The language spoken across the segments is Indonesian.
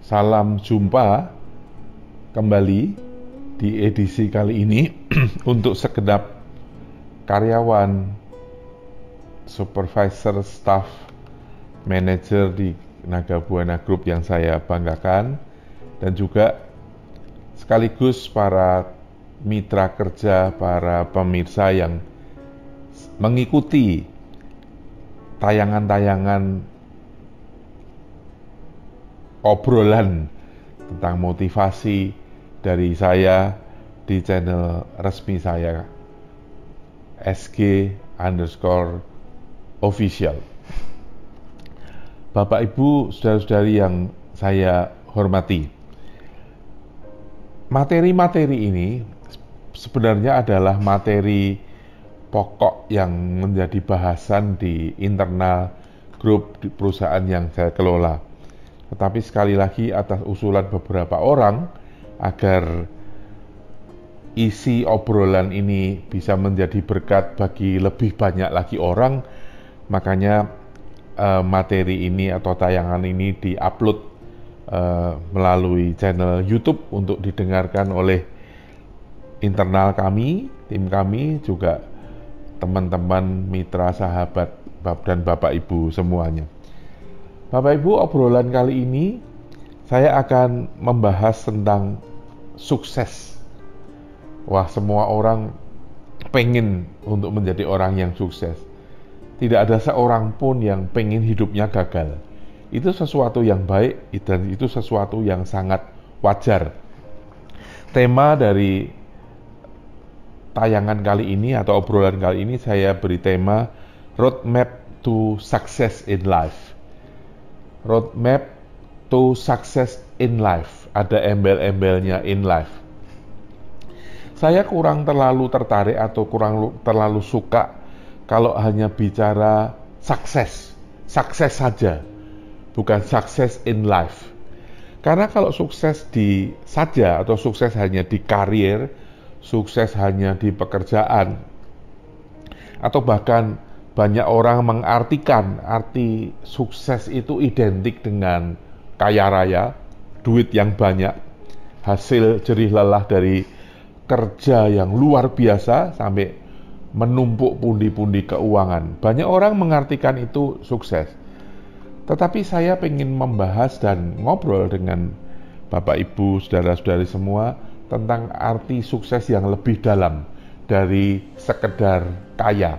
Salam jumpa kembali di edisi kali ini untuk segenap karyawan, supervisor, staff, manajer di Naga Buana Group yang saya banggakan, dan juga sekaligus para mitra kerja, para pemirsa yang mengikuti tayangan-tayangan obrolan tentang motivasi dari saya di channel resmi saya SG_official. Bapak Ibu, saudara-saudari yang saya hormati, materi-materi ini sebenarnya adalah materi pokok yang menjadi bahasan di internal grup di perusahaan yang saya kelola. Tetapi sekali lagi atas usulan beberapa orang agar isi obrolan ini bisa menjadi berkat bagi lebih banyak lagi orang, makanya materi ini atau tayangan ini diupload melalui channel YouTube untuk didengarkan oleh internal kami, tim kami, juga teman-teman, mitra, sahabat, dan Bapak Ibu semuanya. Bapak Ibu, obrolan kali ini saya akan membahas tentang sukses. Wah, semua orang pengen untuk menjadi orang yang sukses. Tidak ada seorang pun yang pengen hidupnya gagal. Itu sesuatu yang baik dan itu sesuatu yang sangat wajar. Tema dari tayangan kali ini atau obrolan kali ini saya beri tema Roadmap to Success in Life. Roadmap to Success in Life. Ada embel-embelnya in life. Saya kurang terlalu tertarik atau kurang terlalu suka kalau hanya bicara sukses saja, bukan sukses in life. Karena kalau sukses saja atau sukses hanya di karir, sukses hanya di pekerjaan, atau bahkan banyak orang mengartikan arti sukses itu identik dengan kaya raya, duit yang banyak, hasil jerih lelah dari kerja yang luar biasa sampai menumpuk pundi-pundi keuangan. Banyak orang mengartikan itu sukses. Tetapi saya ingin membahas dan ngobrol dengan Bapak Ibu, saudara-saudari semua tentang arti sukses yang lebih dalam dari sekedar kaya.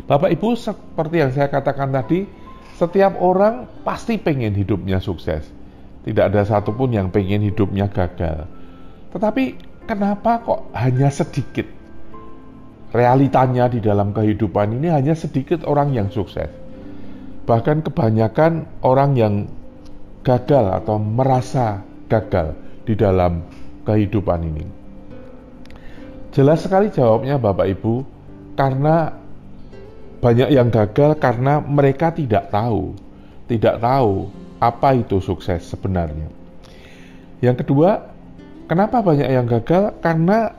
Bapak Ibu, seperti yang saya katakan tadi, setiap orang pasti pengen hidupnya sukses. Tidak ada satupun yang pengen hidupnya gagal. Tetapi kenapa kok hanya sedikit? Realitanya di dalam kehidupan ini hanya sedikit orang yang sukses. Bahkan kebanyakan orang yang gagal atau merasa gagal di dalam kehidupan ini. Jelas sekali jawabnya Bapak Ibu, karena banyak yang gagal karena mereka tidak tahu apa itu sukses sebenarnya. Yang kedua, kenapa banyak yang gagal? Karena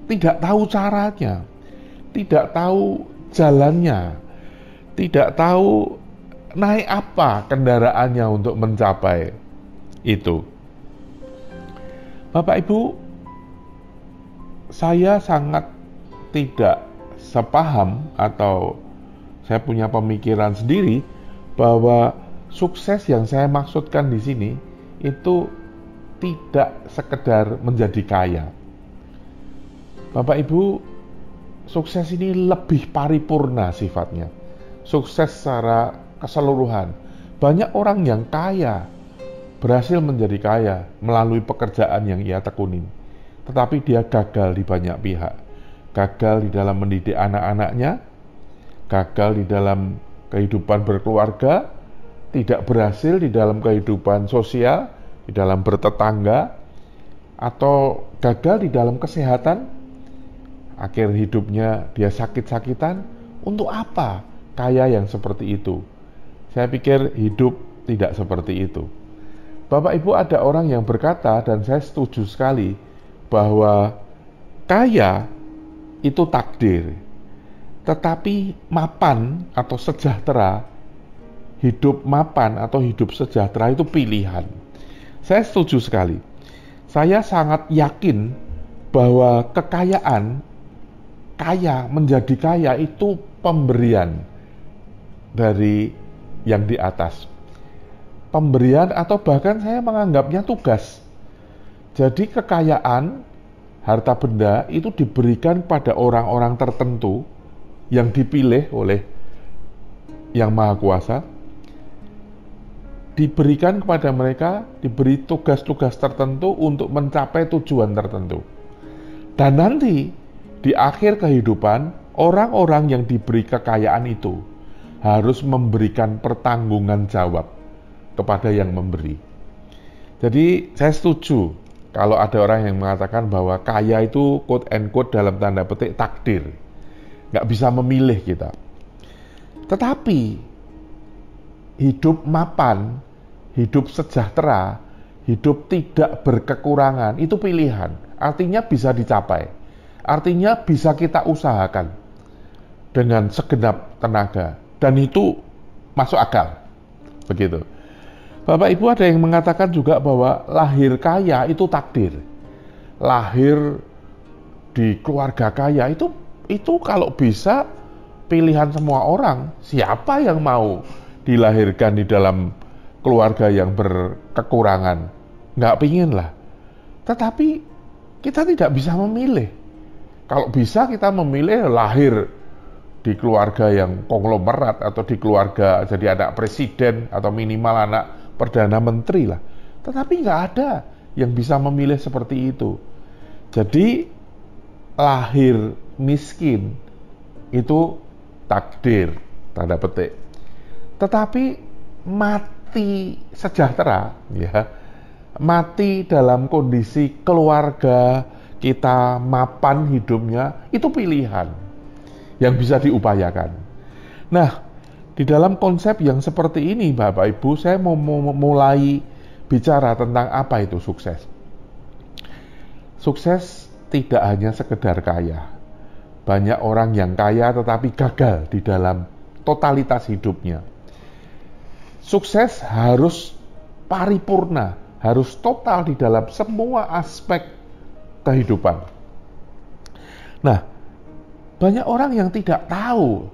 tidak tahu caranya, tidak tahu jalannya, tidak tahu naik apa kendaraannya untuk mencapai itu. Bapak Ibu, saya sangat tidak sepaham atau saya punya pemikiran sendiri bahwa sukses yang saya maksudkan di sini itu tidak sekedar menjadi kaya. Bapak Ibu, sukses ini lebih paripurna sifatnya. Sukses secara keseluruhan. Banyak orang yang kaya berhasil menjadi kaya melalui pekerjaan yang ia tekunin, tetapi dia gagal di banyak pihak. Gagal di dalam mendidik anak-anaknya, gagal di dalam kehidupan berkeluarga, tidak berhasil di dalam kehidupan sosial, di dalam bertetangga, atau gagal di dalam kesehatan. Akhir hidupnya dia sakit-sakitan. Untuk apa kaya yang seperti itu? Saya pikir hidup tidak seperti itu. Bapak Ibu, ada orang yang berkata, dan saya setuju sekali, bahwa kaya itu takdir, tetapi mapan atau sejahtera hidup mapan atau hidup sejahtera itu pilihan. Saya setuju sekali. Saya sangat yakin bahwa kekayaan, menjadi kaya itu pemberian dari yang di atas. Pemberian atau bahkan saya menganggapnya tugas. Jadi kekayaan, harta benda itu diberikan pada orang-orang tertentu yang dipilih oleh Yang Maha Kuasa, diberikan kepada mereka, diberi tugas-tugas tertentu untuk mencapai tujuan tertentu. Dan nanti di akhir kehidupan, orang-orang yang diberi kekayaan itu harus memberikan pertanggungan jawab kepada yang memberi. Jadi saya setuju kalau ada orang yang mengatakan bahwa kaya itu quote and quote dalam tanda petik takdir. Nggak bisa memilih kita. Tetapi hidup mapan, hidup sejahtera, hidup tidak berkekurangan, itu pilihan. Artinya bisa dicapai. Artinya bisa kita usahakan dengan segenap tenaga. Dan itu masuk akal. Begitu. Bapak Ibu, ada yang mengatakan juga bahwa lahir kaya itu takdir. Lahir di keluarga kaya itu kalau bisa pilihan semua orang. Siapa yang mau dilahirkan di dalam keluarga yang berkekurangan? Nggak pingin lah. Tetapi kita tidak bisa memilih. Kalau bisa kita memilih lahir di keluarga yang konglomerat atau di keluarga jadi anak presiden atau minimal anak perdana menteri lah. Tetapi nggak ada yang bisa memilih seperti itu. Jadi lahir miskin itu takdir, tanda petik. Tetapi mati sejahtera, ya, mati dalam kondisi keluarga kita mapan hidupnya, itu pilihan yang bisa diupayakan. Nah, di dalam konsep yang seperti ini, Bapak Ibu, saya mau mulai bicara tentang apa itu sukses. Sukses tidak hanya sekedar kaya. Banyak orang yang kaya tetapi gagal di dalam totalitas hidupnya. Sukses harus paripurna, harus total di dalam semua aspek kehidupan. Nah, banyak orang yang tidak tahu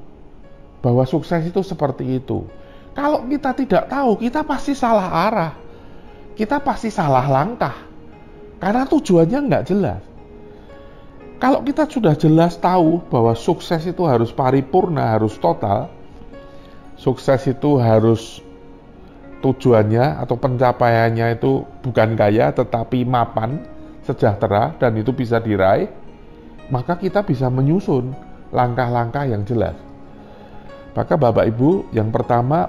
bahwa sukses itu seperti itu. Kalau kita tidak tahu, kita pasti salah arah. Kita pasti salah langkah. Karena tujuannya nggak jelas. Kalau kita sudah jelas tahu bahwa sukses itu harus paripurna, harus total, sukses itu harus tujuannya atau pencapaiannya itu bukan kaya tetapi mapan, sejahtera, dan itu bisa diraih, maka kita bisa menyusun langkah-langkah yang jelas. Maka Bapak Ibu, yang pertama,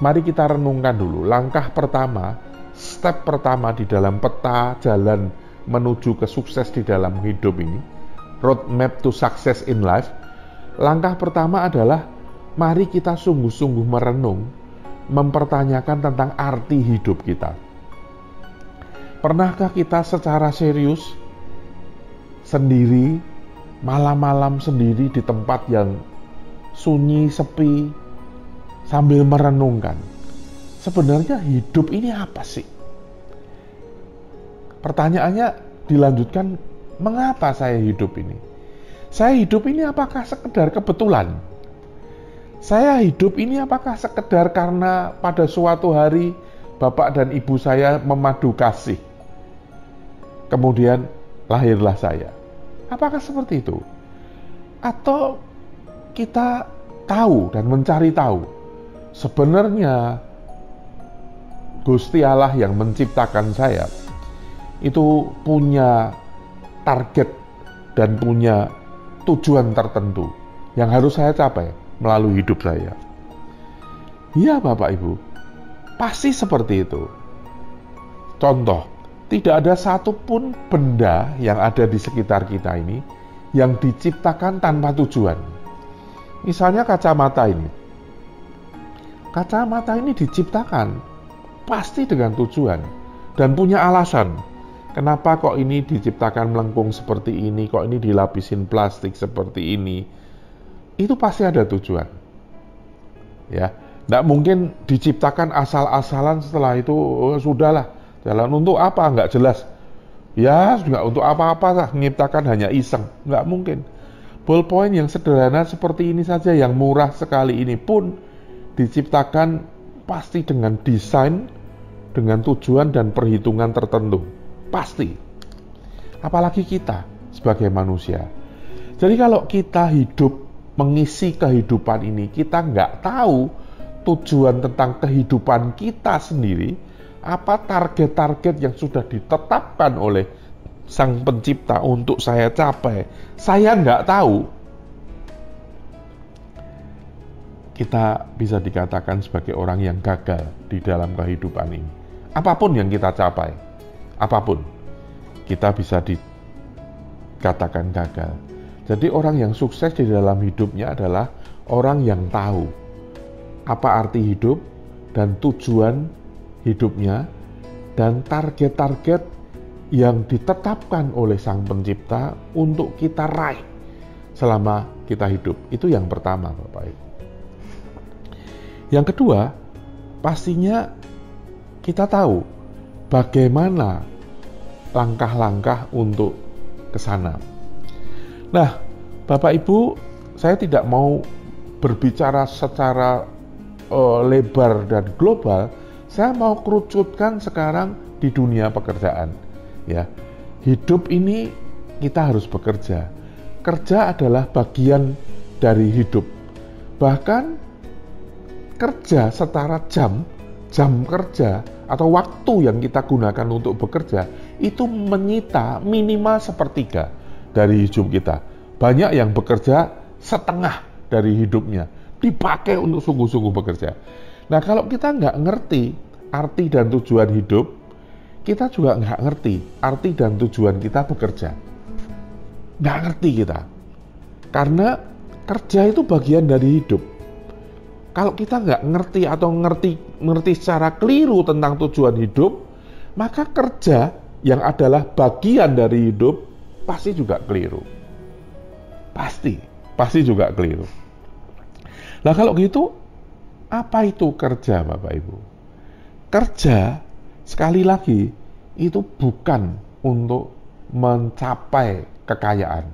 mari kita renungkan dulu. Langkah pertama, step pertama di dalam peta jalan menuju ke sukses di dalam hidup ini, roadmap to success in life. Langkah pertama adalah mari kita sungguh-sungguh merenung, mempertanyakan tentang arti hidup kita. Pernahkah kita secara serius sendiri, malam-malam sendiri di tempat yang sunyi, sepi, sambil merenungkan, sebenarnya hidup ini apa sih? Pertanyaannya dilanjutkan, mengapa saya hidup ini? Saya hidup ini apakah sekedar kebetulan? Saya hidup ini apakah sekedar karena pada suatu hari bapak dan ibu saya memadu kasih, kemudian lahirlah saya? Apakah seperti itu? Atau kita tahu dan mencari tahu, sebenarnya Gusti Allah yang menciptakan saya itu punya target dan punya tujuan tertentu yang harus saya capai melalui hidup saya. Iya Bapak Ibu, pasti seperti itu. Contoh, tidak ada satupun benda yang ada di sekitar kita ini yang diciptakan tanpa tujuan. Misalnya kacamata ini. Kacamata ini diciptakan pasti dengan tujuan dan punya alasan. Kenapa kok ini diciptakan melengkung seperti ini, kok ini dilapisin plastik seperti ini. Itu pasti ada tujuan. Ya. Nggak mungkin diciptakan asal-asalan setelah itu sudahlah jalan untuk apa, nggak jelas. Ya nggak untuk apa-apa lah, menciptakan hanya iseng, nggak mungkin. Ballpoint yang sederhana seperti ini saja, yang murah sekali ini pun diciptakan pasti dengan desain, dengan tujuan dan perhitungan tertentu, pasti. Apalagi kita sebagai manusia. Jadi kalau kita hidup mengisi kehidupan ini, kita nggak tahu tujuan tentang kehidupan kita sendiri, apa target-target yang sudah ditetapkan oleh Sang Pencipta untuk saya capai, saya nggak tahu, kita bisa dikatakan sebagai orang yang gagal di dalam kehidupan ini. Apapun yang kita capai, apapun, kita bisa dikatakan gagal. Jadi orang yang sukses di dalam hidupnya adalah orang yang tahu apa arti hidup dan tujuan hidupnya dan target-target yang ditetapkan oleh Sang Pencipta untuk kita raih selama kita hidup. Itu yang pertama, Bapak Ibu. Yang kedua, pastinya kita tahu bagaimana langkah-langkah untuk ke sana. Nah, Bapak Ibu, saya tidak mau berbicara secara lebar dan global. Saya mau kerucutkan sekarang di dunia pekerjaan. Ya, hidup ini kita harus bekerja. Kerja adalah bagian dari hidup. Bahkan kerja setara jam kerja atau waktu yang kita gunakan untuk bekerja itu menyita minimal sepertiga dari hidup kita. Banyak yang bekerja setengah dari hidupnya dipakai untuk sungguh-sungguh bekerja. Nah, kalau kita nggak ngerti arti dan tujuan hidup, kita juga nggak ngerti arti dan tujuan kita bekerja. Nggak ngerti kita. Karena kerja itu bagian dari hidup. Kalau kita nggak ngerti atau ngerti secara keliru tentang tujuan hidup, maka kerja yang adalah bagian dari hidup pasti juga keliru. Pasti juga keliru. Nah, kalau gitu, apa itu kerja, Bapak Ibu? Kerja, sekali lagi, itu bukan untuk mencapai kekayaan.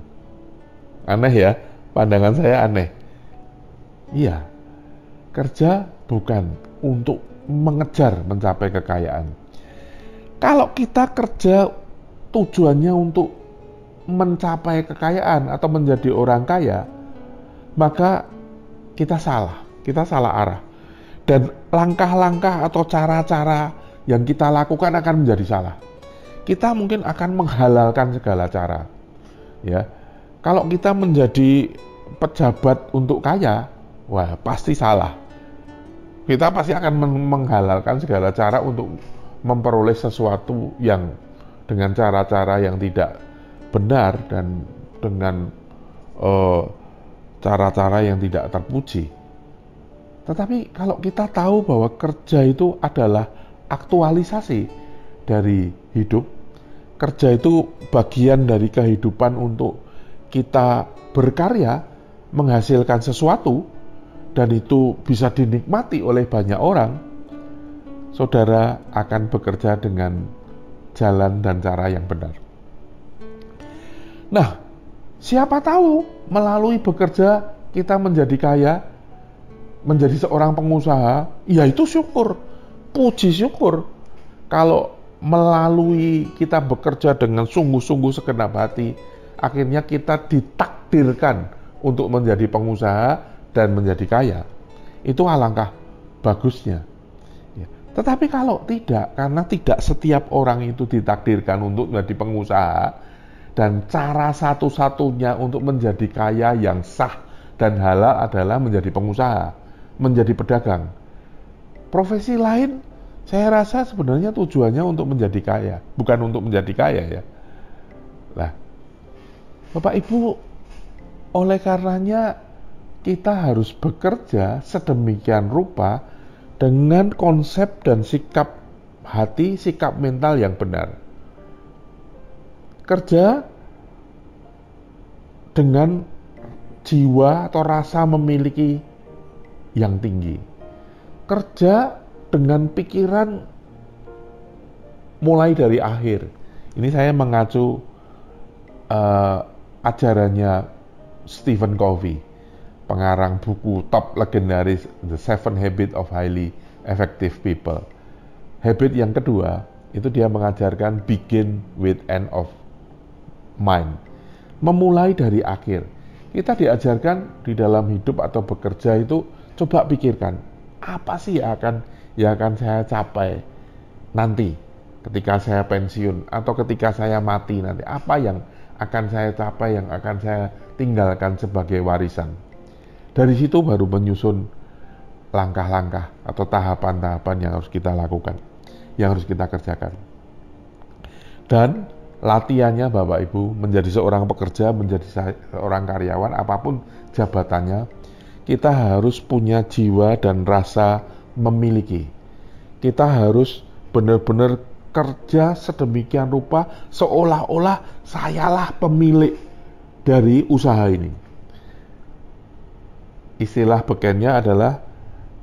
Aneh ya, pandangan saya aneh. Iya, kerja bukan untuk mengejar mencapai kekayaan. Kalau kita kerja tujuannya untuk mencapai kekayaan atau menjadi orang kaya, maka kita salah arah. Dan langkah-langkah atau cara-cara yang kita lakukan akan menjadi salah. Kita mungkin akan menghalalkan segala cara. Ya, kalau kita menjadi pejabat untuk kaya, wah pasti salah. Kita pasti akan menghalalkan segala cara untuk memperoleh sesuatu yang dengan cara-cara yang tidak benar dan dengan cara-cara yang tidak terpuji. Tetapi kalau kita tahu bahwa kerja itu adalah aktualisasi dari hidup, kerja itu bagian dari kehidupan untuk kita berkarya, menghasilkan sesuatu, dan itu bisa dinikmati oleh banyak orang, saudara akan bekerja dengan jalan dan cara yang benar. Nah, siapa tahu melalui bekerja kita menjadi kaya, menjadi seorang pengusaha, ya itu syukur, puji syukur. Kalau melalui kita bekerja dengan sungguh-sungguh segenap hati, akhirnya kita ditakdirkan untuk menjadi pengusaha dan menjadi kaya. Itu alangkah bagusnya. Ya. Tetapi kalau tidak, karena tidak setiap orang itu ditakdirkan untuk menjadi pengusaha, dan cara satu-satunya untuk menjadi kaya yang sah dan halal adalah menjadi pengusaha, menjadi pedagang. Profesi lain, saya rasa sebenarnya tujuannya untuk menjadi kaya, bukan untuk menjadi kaya ya. Nah, Bapak Ibu, oleh karenanya kita harus bekerja sedemikian rupa dengan konsep dan sikap hati, sikap mental yang benar. Kerja dengan jiwa atau rasa memiliki yang tinggi. kerja dengan pikiran mulai dari akhir. Ini saya mengacu ajarannya Stephen Covey, pengarang buku top legendaris The 7 Habits of Highly Effective People. Habit yang kedua, itu dia mengajarkan begin with end of mind. Memulai dari akhir. Kita diajarkan di dalam hidup atau bekerja itu, coba pikirkan, apa sih yang akan saya capai nanti ketika saya pensiun atau ketika saya mati nanti, apa yang akan saya capai, yang akan saya tinggalkan sebagai warisan. Dari situ baru menyusun langkah-langkah atau tahapan-tahapan yang harus kita lakukan, yang harus kita kerjakan. Dan latihannya Bapak Ibu, menjadi seorang pekerja, menjadi seorang karyawan, apapun jabatannya, kita harus punya jiwa dan rasa memiliki. Kita harus benar-benar kerja sedemikian rupa seolah-olah sayalah pemilik dari usaha ini. Istilah bekennya adalah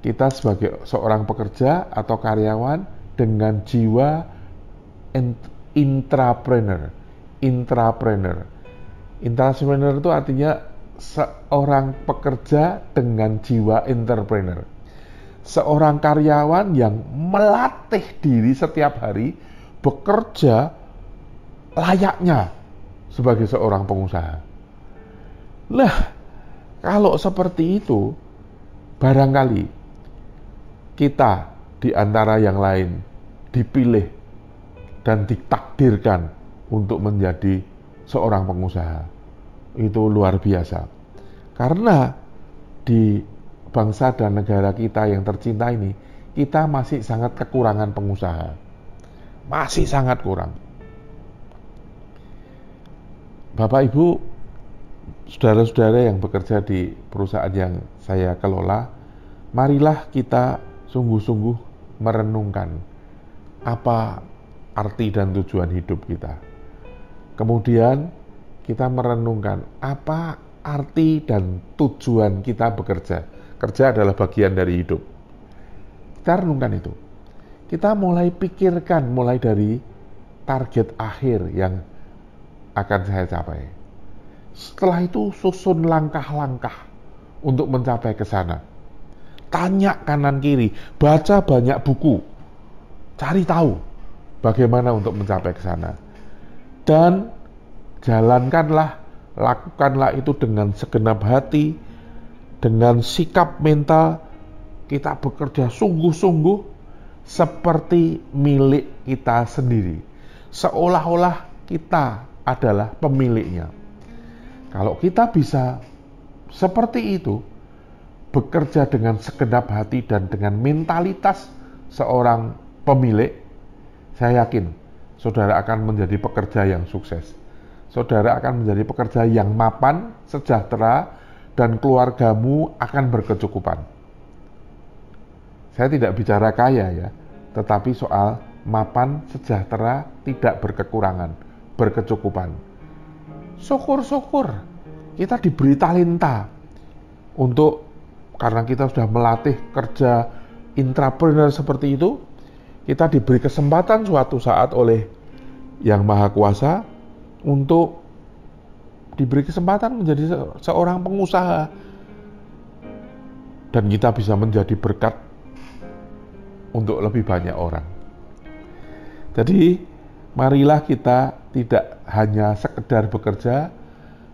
kita sebagai seorang pekerja atau karyawan dengan jiwa intrapreneur. Intrapreneur itu artinya seorang pekerja dengan jiwa entrepreneur. Seorang karyawan yang melatih diri setiap hari bekerja layaknya sebagai seorang pengusaha. Nah, kalau seperti itu, barangkali kita di antara yang lain dipilih dan ditakdirkan untuk menjadi seorang pengusaha. Itu luar biasa. Karena di bangsa dan negara kita yang tercinta ini, kita masih sangat kekurangan pengusaha. Masih sangat kurang. Bapak Ibu, saudara-saudara yang bekerja di perusahaan yang saya kelola, marilah kita sungguh-sungguh merenungkan apa arti dan tujuan hidup kita. Kemudian kita merenungkan apa arti dan tujuan kita bekerja. Kerja adalah bagian dari hidup. Kita renungkan itu. Kita mulai pikirkan mulai dari target akhir yang akan saya capai. Setelah itu susun langkah-langkah untuk mencapai ke sana. Tanya kanan kiri, baca banyak buku. Cari tahu bagaimana untuk mencapai ke sana. Dan jalankanlah, lakukanlah itu dengan segenap hati, dengan sikap mental. Kita bekerja sungguh-sungguh seperti milik kita sendiri. Seolah-olah kita adalah pemiliknya. Kalau kita bisa seperti itu, bekerja dengan segenap hati dan dengan mentalitas seorang pemilik, saya yakin saudara akan menjadi pekerja yang sukses. Saudara akan menjadi pekerja yang mapan, sejahtera, dan keluargamu akan berkecukupan. Saya tidak bicara kaya ya, tetapi soal mapan, sejahtera, tidak berkekurangan, berkecukupan. Syukur-syukur kita diberi talenta untuk, karena kita sudah melatih kerja intrapreneur seperti itu, kita diberi kesempatan suatu saat oleh Yang Maha Kuasa untuk diberi kesempatan menjadi seorang pengusaha, dan kita bisa menjadi berkat untuk lebih banyak orang. Jadi marilah kita tidak hanya sekedar bekerja,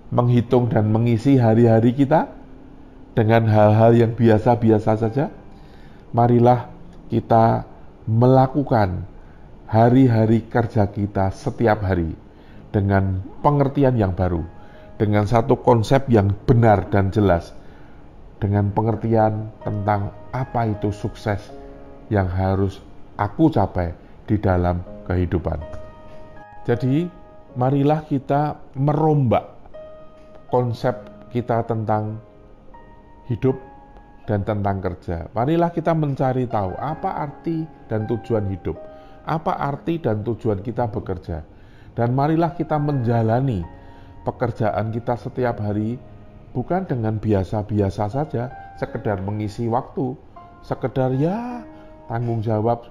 menghitung dan mengisi hari-hari kita dengan hal-hal yang biasa-biasa saja. Marilah kita melakukan hari-hari kerja kita setiap hari dengan pengertian yang baru, dengan satu konsep yang benar dan jelas, dengan pengertian tentang apa itu sukses yang harus aku capai di dalam kehidupan. Jadi, marilah kita merombak konsep kita tentang hidup dan tentang kerja. Marilah kita mencari tahu apa arti dan tujuan hidup, apa arti dan tujuan kita bekerja. Dan marilah kita menjalani pekerjaan kita setiap hari bukan dengan biasa-biasa saja, sekedar mengisi waktu, sekedar ya tanggung jawab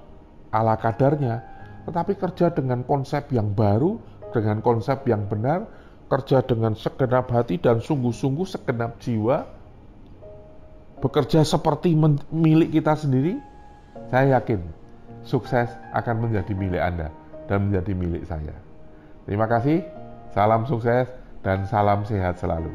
ala kadarnya, tetapi kerja dengan konsep yang baru, dengan konsep yang benar, kerja dengan segenap hati dan sungguh-sungguh segenap jiwa, bekerja seperti milik kita sendiri, saya yakin sukses akan menjadi milik Anda dan menjadi milik saya. Terima kasih, salam sukses dan salam sehat selalu.